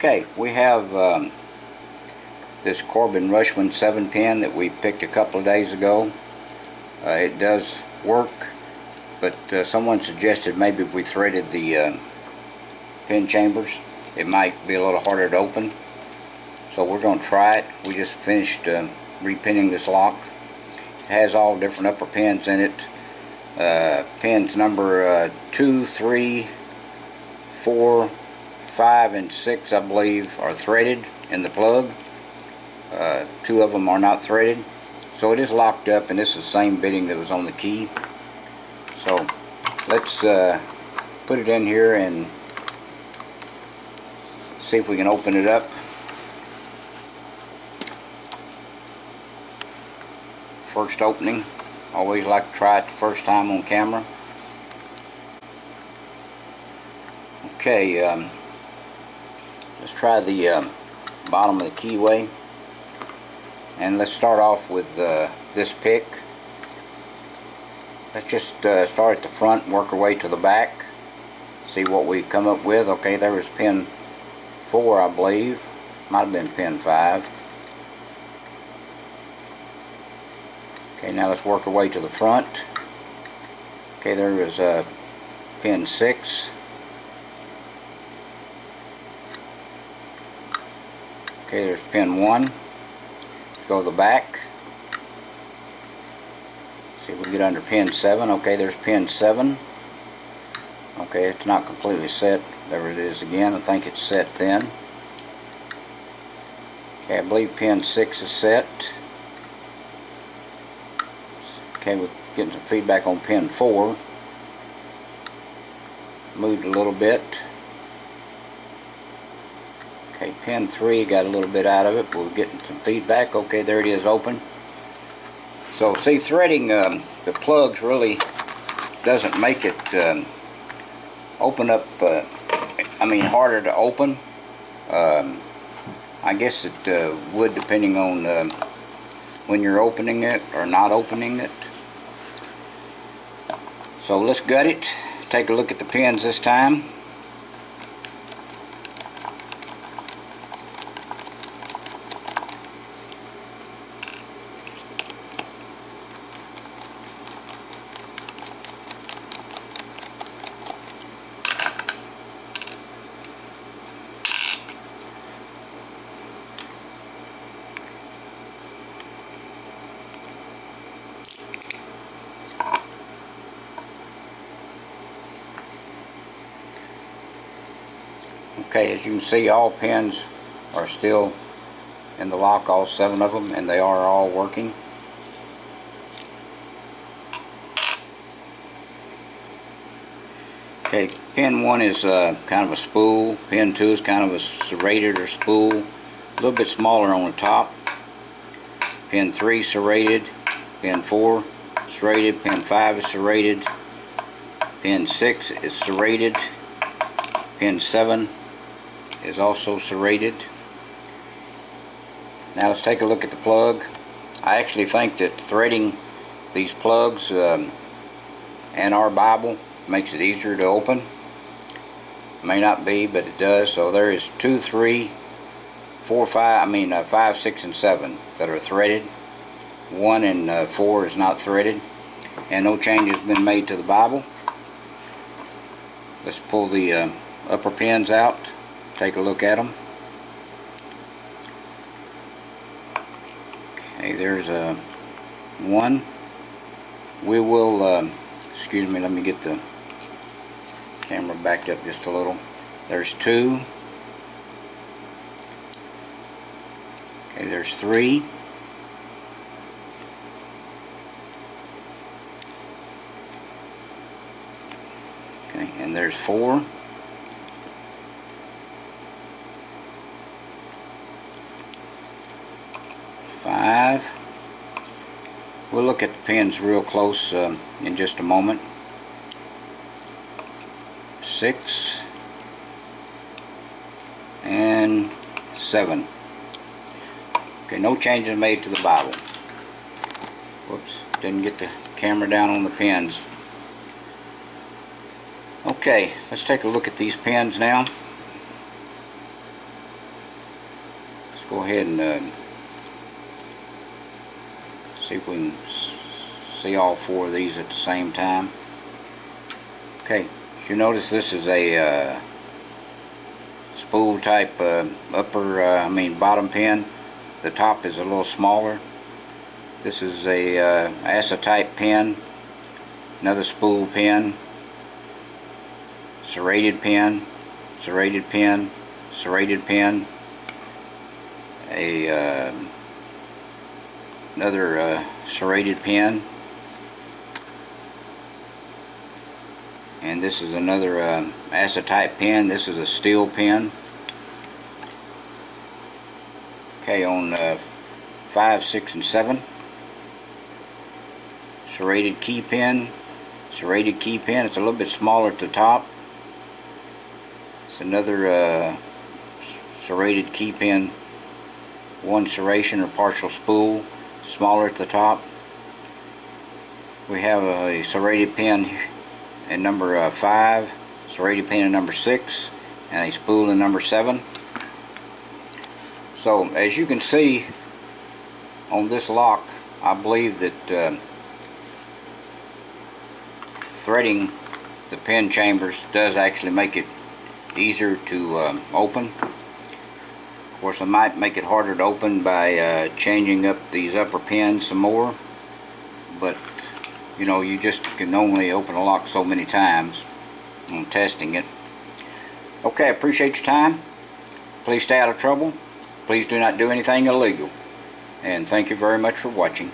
Okay, we have this Corbin Russwinn 7-pin that we picked a couple of days ago. It does work, but someone suggested maybe if we threaded the pin chambers, it might be a little harder to open. So we're going to try it. We just finished repinning this lock. It has all different upper pins in it. Pins number 2, 3, 4, 5, and 6, I believe, are threaded in the plug. 2 of them are not threaded. So it is locked up, and this is the same bitting that was on the key. So let's put it in here and see if we can open it up. First opening. Always like to try it the first time on camera. Okay, let's try the bottom of the keyway, and let's start off with this pick. Let's just start at the front and work our way to the back, see what we come up with. Okay, there was pin 4, I believe. Might have been pin 5. Okay, now let's work our way to the front. Okay, there is pin 6. Okay, there's pin 1. Go to the back. See if we can get under pin 7. Okay, there's pin 7. Okay, it's not completely set. There it is again. I think it's set then. Okay, I believe pin 6 is set. Okay, we're getting some feedback on pin 4. Moved a little bit. Okay, pin 3 got a little bit out of it, but we're getting some feedback. Okay, there it is, open. So see, threading the plugs really doesn't make it open up, harder to open. I guess it would, depending on when you're opening it or not opening it. So let's gut it, take a look at the pins this time. Okay, as you can see, all pins are still in the lock, all 7 of them, and they are all working. Okay, pin 1 is kind of a spool, pin 2 is kind of a serrated or spool, a little bit smaller on the top. Pin 3 serrated, pin 4 serrated, pin 5 is serrated, pin 6 is serrated, pin 7 is also serrated. Now let's take a look at the plug. I actually think that threading these plugs and our Bible makes it easier to open. May not be, but it does. So there is 2, 3, 4, 5, 5, 6, and 7 that are threaded. 1 and 4 is not threaded, and no change has been made to the Bible. Let's pull the upper pins out. Take a look at them. Okay, there's a 1. We will, excuse me, let me get the camera backed up just a little. There's 2. Okay, there's 3. Okay, and there's 4. 5. We'll look at the pins real close in just a moment. 6 and 7. Okay, no changes made to the Bible. Whoops, didn't get the camera down on the pins. Okay, let's take a look at these pins now. go ahead and see if we can see all four of these at the same time. Okay, as you notice, this is a spool type bottom pin. The top is a little smaller. This is a ASA type pin, another spool pin, serrated pin, serrated pin, serrated pin, another serrated pin, and this is another ASA type pin. This is a steel pin. Okay, on 5, 6, and 7, serrated key pin, serrated key pin. It's a little bit smaller at the top. It's another serrated key pin, one serration or partial spool, smaller at the top. We have a serrated pin in number 5, serrated pin in number 6, and a spool in number 7. So as you can see on this lock, I believe that threading the pin chambers does actually make it easier to open. Of course, I might make it harder to open by changing up these upper pins some more, but you know, you just can only open a lock so many times on testing it. Okay, I appreciate your time. Please stay out of trouble. Please do not do anything illegal. And thank you very much for watching.